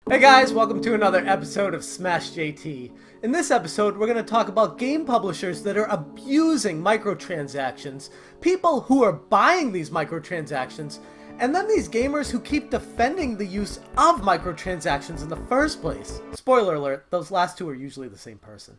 Hey guys, welcome to another episode of Smash JT. In this episode, we're going to talk about game publishers that are abusing microtransactions, people who are buying these microtransactions, and then these gamers who keep defending the use of microtransactions in the first place. Spoiler alert, those last two are usually the same person.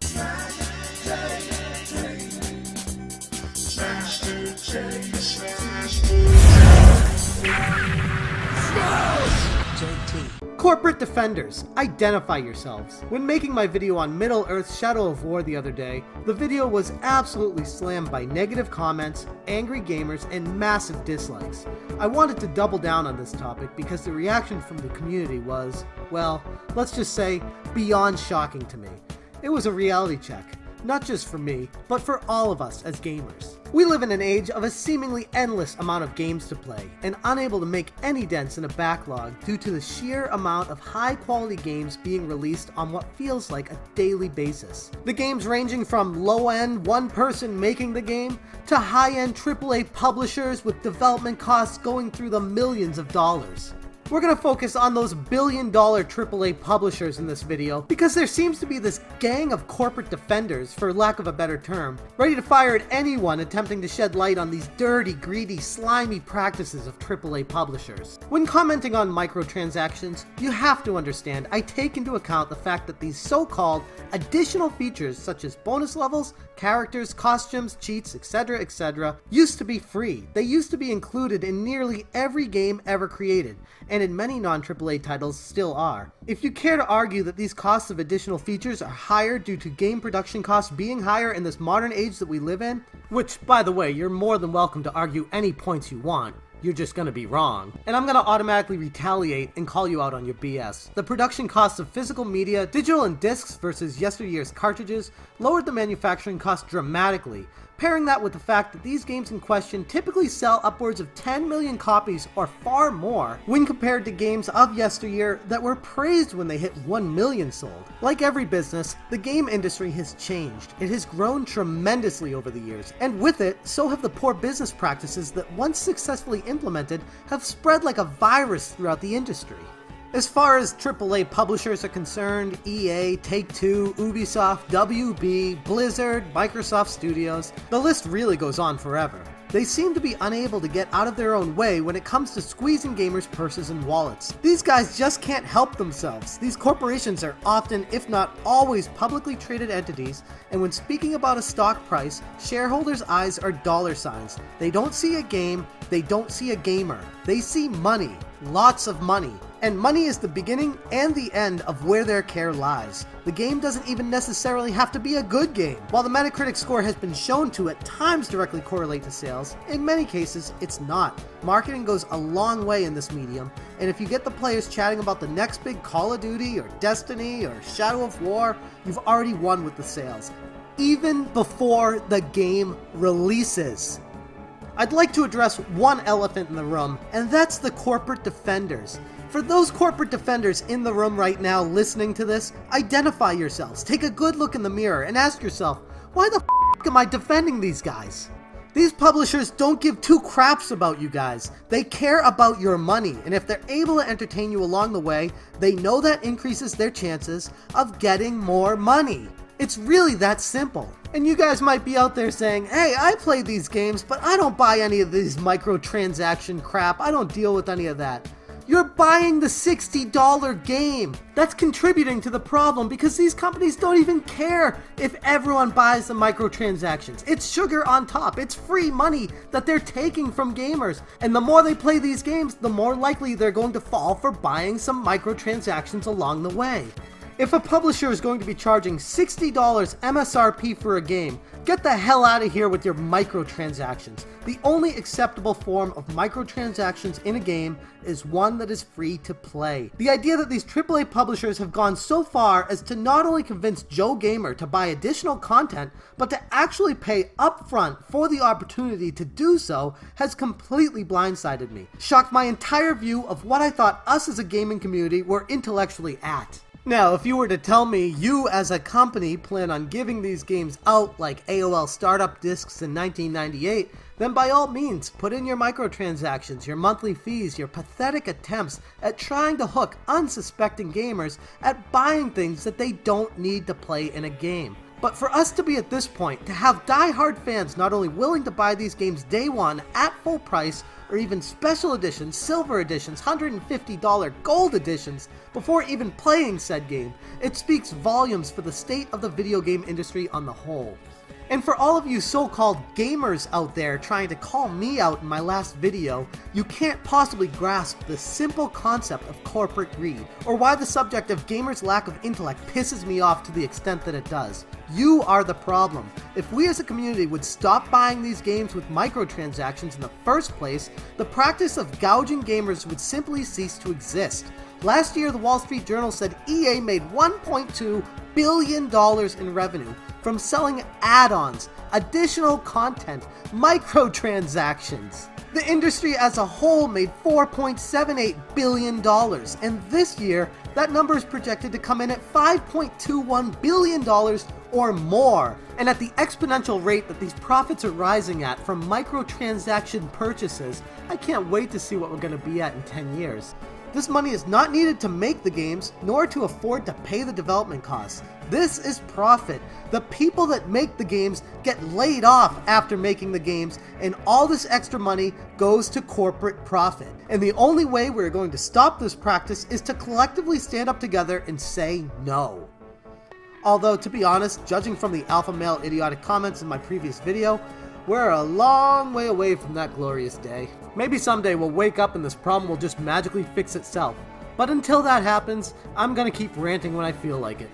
Corporate defenders, identify yourselves. When making my video on Middle-earth's Shadow of War the other day, the video was absolutely slammed by negative comments, angry gamers, and massive dislikes. I wanted to double down on this topic because the reaction from the community was, well, let's just say, beyond shocking to me. It was a reality check. Not just for me, but for all of us as gamers. We live in an age of a seemingly endless amount of games to play, and unable to make any dents in a backlog due to the sheer amount of high-quality games being released on what feels like a daily basis. The games ranging from low-end, one person making the game, to high-end AAA publishers with development costs going through the millions of dollars. We're going to focus on those billion-dollar AAA publishers in this video because there seems to be this gang of corporate defenders, for lack of a better term, ready to fire at anyone attempting to shed light on these dirty, greedy, slimy practices of AAA publishers. When commenting on microtransactions, you have to understand I take into account the fact that these so-called additional features such as bonus levels, characters, costumes, cheats, etc. used to be free. They used to be included in nearly every game ever created, and in many non-AAA titles still are. If you care to argue that these costs of additional features are higher due to game production costs being higher in this modern age that we live in, which, by the way, you're more than welcome to argue any points you want, you're just gonna be wrong. And I'm gonna automatically retaliate and call you out on your BS. The production costs of physical media, digital and discs versus yesteryear's cartridges, lowered the manufacturing cost dramatically. Pairing that with the fact that these games in question typically sell upwards of 10 million copies or far more when compared to games of yesteryear that were praised when they hit 1 million sold. Like every business, the game industry has changed. It has grown tremendously over the years, and with it, so have the poor business practices that once successfully implemented have spread like a virus throughout the industry. As far as AAA publishers are concerned, EA, Take-Two, Ubisoft, WB, Blizzard, Microsoft Studios, the list really goes on forever. They seem to be unable to get out of their own way when it comes to squeezing gamers' purses and wallets. These guys just can't help themselves. These corporations are often, if not always, publicly traded entities, and when speaking about a stock price, shareholders' eyes are dollar signs. They don't see a game, they don't see a gamer. They see money. Lots of money. And money is the beginning and the end of where their care lies. The game doesn't even necessarily have to be a good game. While the Metacritic score has been shown to at times directly correlate to sales, in many cases it's not. Marketing goes a long way in this medium, and if you get the players chatting about the next big Call of Duty or Destiny or Shadow of War, you've already won with the sales, even before the game releases. I'd like to address one elephant in the room, and that's the corporate defenders. For those corporate defenders in the room right now listening to this, identify yourselves. Take a good look in the mirror and ask yourself, why the f*** am I defending these guys? These publishers don't give two craps about you guys. They care about your money, and if they're able to entertain you along the way, they know that increases their chances of getting more money. It's really that simple. And you guys might be out there saying, hey, I play these games, but I don't buy any of these microtransaction crap. I don't deal with any of that. You're buying the $60 game. That's contributing to the problem because these companies don't even care if everyone buys the microtransactions. It's sugar on top. It's free money that they're taking from gamers. And the more they play these games, the more likely they're going to fall for buying some microtransactions along the way. If a publisher is going to be charging $60 MSRP for a game, get the hell out of here with your microtransactions. The only acceptable form of microtransactions in a game is one that is free to play. The idea that these AAA publishers have gone so far as to not only convince Joe Gamer to buy additional content, but to actually pay upfront for the opportunity to do so has completely blindsided me. Shocked my entire view of what I thought us as a gaming community were intellectually at. Now, if you were to tell me you as a company plan on giving these games out like AOL startup discs in 1998, then by all means, put in your microtransactions, your monthly fees, your pathetic attempts at trying to hook unsuspecting gamers at buying things that they don't need to play in a game. But for us to be at this point, to have die-hard fans not only willing to buy these games day one at full price, or even special editions, silver editions, $150 gold editions, before even playing said game, it speaks volumes for the state of the video game industry on the whole. And for all of you so-called gamers out there trying to call me out in my last video, you can't possibly grasp the simple concept of corporate greed, or why the subject of gamers' lack of intellect pisses me off to the extent that it does. You are the problem. If we as a community would stop buying these games with microtransactions in the first place, the practice of gouging gamers would simply cease to exist. Last year, the Wall Street Journal said EA made $1.2 billion in revenue from selling add-ons, additional content, microtransactions. The industry as a whole made $4.78 billion, and this year, that number is projected to come in at $5.21 billion or more. And at the exponential rate that these profits are rising at from microtransaction purchases, I can't wait to see what we're going to be at in 10 years. This money is not needed to make the games, nor to afford to pay the development costs. This is profit. The people that make the games get laid off after making the games, and all this extra money goes to corporate profit. And the only way we're going to stop this practice is to collectively stand up together and say no. Although, to be honest, judging from the alpha male idiotic comments in my previous video, we're a long way away from that glorious day. Maybe someday we'll wake up and this problem will just magically fix itself. But until that happens, I'm gonna keep ranting when I feel like it.